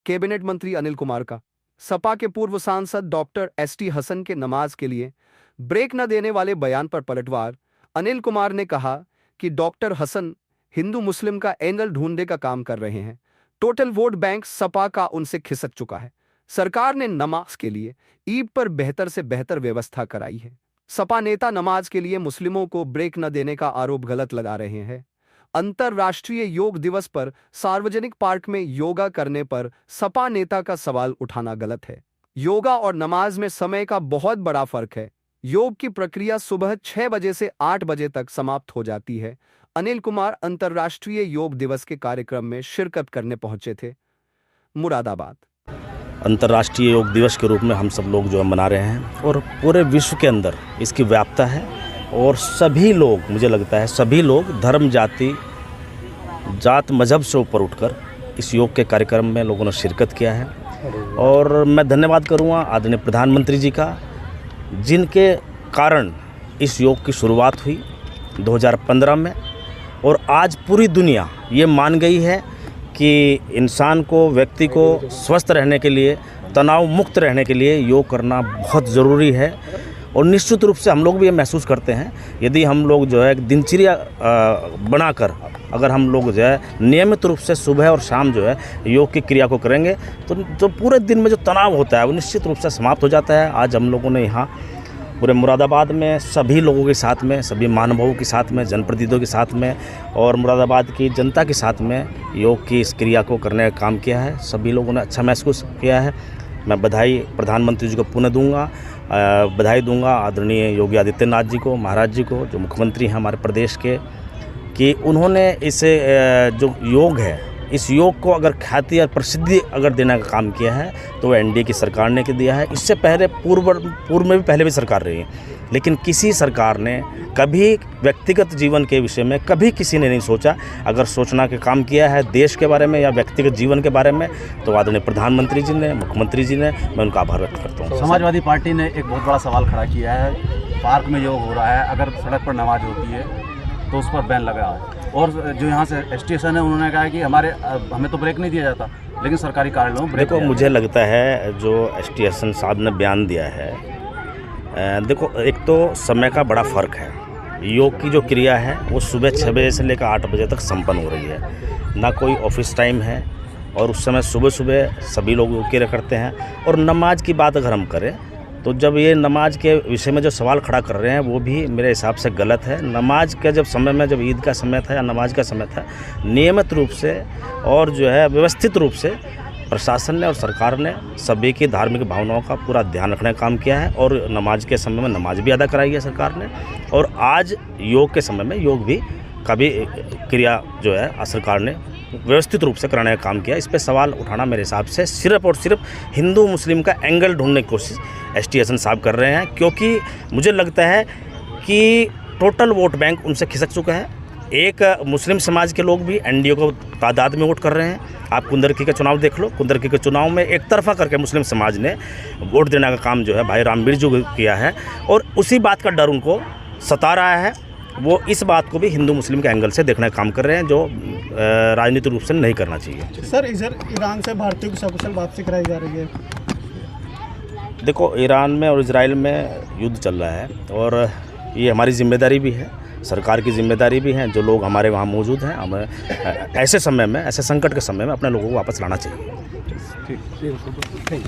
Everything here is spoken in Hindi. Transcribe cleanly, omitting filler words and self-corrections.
कैबिनेट मंत्री अनिल कुमार का सपा के पूर्व सांसद डॉक्टर एसटी हसन के नमाज के लिए ब्रेक न देने वाले बयान पर पलटवार अनिल कुमार ने कहा कि डॉक्टर हसन हिंदू मुस्लिम का एंगल ढूंढने का काम कर रहे हैं। टोटल वोट बैंक सपा का उनसे खिसक चुका है। सरकार ने नमाज के लिए ईद पर बेहतर से बेहतर व्यवस्था कराई है। सपा नेता नमाज के लिए मुस्लिमों को ब्रेक न देने का आरोप गलत लगा रहे हैं। अंतर्राष्ट्रीय योग दिवस पर सार्वजनिक पार्क में योगा करने पर सपा नेता का सवाल उठाना गलत है। योगा और नमाज में समय का बहुत बड़ा फर्क है। योग की प्रक्रिया सुबह 6 बजे से 8 बजे तक समाप्त हो जाती है। अनिल कुमार अंतर्राष्ट्रीय योग दिवस के कार्यक्रम में शिरकत करने पहुंचे थे। मुरादाबाद अंतर्राष्ट्रीय योग दिवस के रूप में हम सब लोग जो है मना रहे हैं और पूरे विश्व के अंदर इसकी व्याप्तता है और सभी लोग, मुझे लगता है सभी लोग धर्म जात मजहब से ऊपर उठकर इस योग के कार्यक्रम में लोगों ने शिरकत किया है। और मैं धन्यवाद करूँगा आदरणीय प्रधानमंत्री जी का, जिनके कारण इस योग की शुरुआत हुई 2015 में और आज पूरी दुनिया ये मान गई है कि इंसान को, व्यक्ति को स्वस्थ रहने के लिए, तनाव मुक्त रहने के लिए योग करना बहुत ज़रूरी है। और निश्चित रूप से हम लोग भी ये महसूस करते हैं, यदि हम लोग जो है एक दिनचर्या बनाकर अगर हम लोग जो है नियमित रूप से सुबह और शाम जो है योग की क्रिया को करेंगे तो पूरे दिन में जो तनाव होता है वो निश्चित रूप से समाप्त हो जाता है। आज हम लोगों ने यहाँ पूरे मुरादाबाद में सभी लोगों के साथ में, सभी महानुभावों के साथ में, जनप्रतिनिधियों के साथ में और मुरादाबाद की जनता के साथ में योग की इस क्रिया को करने का काम किया है। सभी लोगों ने अच्छा महसूस किया है। मैं बधाई प्रधानमंत्री जी को पुनः दूंगा, बधाई दूंगा आदरणीय योगी आदित्यनाथ जी को, महाराज जी को, जो मुख्यमंत्री हैं हमारे प्रदेश के, कि उन्होंने इसे जो योग है, इस योग को अगर ख्याति और प्रसिद्धि अगर देने का काम किया है तो एनडीए की सरकार ने दिया है। इससे पहले पूर्व में भी पहले भी सरकार रही है, लेकिन किसी सरकार ने कभी व्यक्तिगत जीवन के विषय में कभी किसी ने नहीं सोचा। अगर सोचना के काम किया है देश के बारे में या व्यक्तिगत जीवन के बारे में तो आदरणीय प्रधानमंत्री जी ने, मुख्यमंत्री जी ने, मैं उनका आभार व्यक्त करता हूँ। समाजवादी पार्टी ने एक बहुत बड़ा सवाल खड़ा किया है, पार्क में योग हो रहा है, अगर सड़क पर नमाज होती है तो उस पर बैन लगा है। और जो यहाँ से स्टेशन है उन्होंने कहा कि हमें तो ब्रेक नहीं दिया जाता, लेकिन सरकारी कार्यालयों में ब्रेक। देखो, मुझे लगता है जो स्टेशन साहब ने बयान दिया है, देखो एक तो समय का बड़ा फ़र्क है। योग की जो क्रिया है वो सुबह 6 बजे से लेकर 8 बजे तक संपन्न हो रही है, ना कोई ऑफिस टाइम है और उस समय सुबह सुबह सभी लोग योग क्रिया करते हैं। और नमाज की बात अगर हम करें तो जब ये नमाज के विषय में जो सवाल खड़ा कर रहे हैं वो भी मेरे हिसाब से गलत है। नमाज का जब समय में, जब ईद का समय था या नमाज का समय था, नियमित रूप से और जो है व्यवस्थित रूप से प्रशासन ने और सरकार ने सभी की धार्मिक भावनाओं का पूरा ध्यान रखने का काम किया है और नमाज के समय में नमाज भी अदा कराई है सरकार ने। और आज योग के समय में योग भी का भी क्रिया जो है सरकार ने व्यवस्थित रूप से कराने का काम किया। इस पे सवाल उठाना मेरे हिसाब से सिर्फ और सिर्फ हिंदू मुस्लिम का एंगल ढूंढने की कोशिश एसटी हसन साहब कर रहे हैं, क्योंकि मुझे लगता है कि टोटल वोट बैंक उनसे खिसक चुका है। एक मुस्लिम समाज के लोग भी एनडीए को तादाद में वोट कर रहे हैं। आप कुंदरकी का चुनाव देख लो, कुंदरकी के चुनाव में एक तरफा करके मुस्लिम समाज ने वोट देने का काम जो है भाई रामवीर जी को किया है और उसी बात का डर उनको सता रहा है। वो इस बात को भी हिंदू मुस्लिम के एंगल से देखने का काम कर रहे हैं, जो राजनीतिक रूप से नहीं करना चाहिए। सर, इधर ईरान से भारतीयों की सकुशल वापसी कराई जा रही है। देखो, ईरान में और इजराइल में युद्ध चल रहा है और ये हमारी जिम्मेदारी भी है, सरकार की जिम्मेदारी भी है। जो लोग हमारे वहाँ मौजूद हैं, हमें ऐसे समय में, ऐसे संकट के समय में अपने लोगों को वापस लाना चाहिए। ठीक।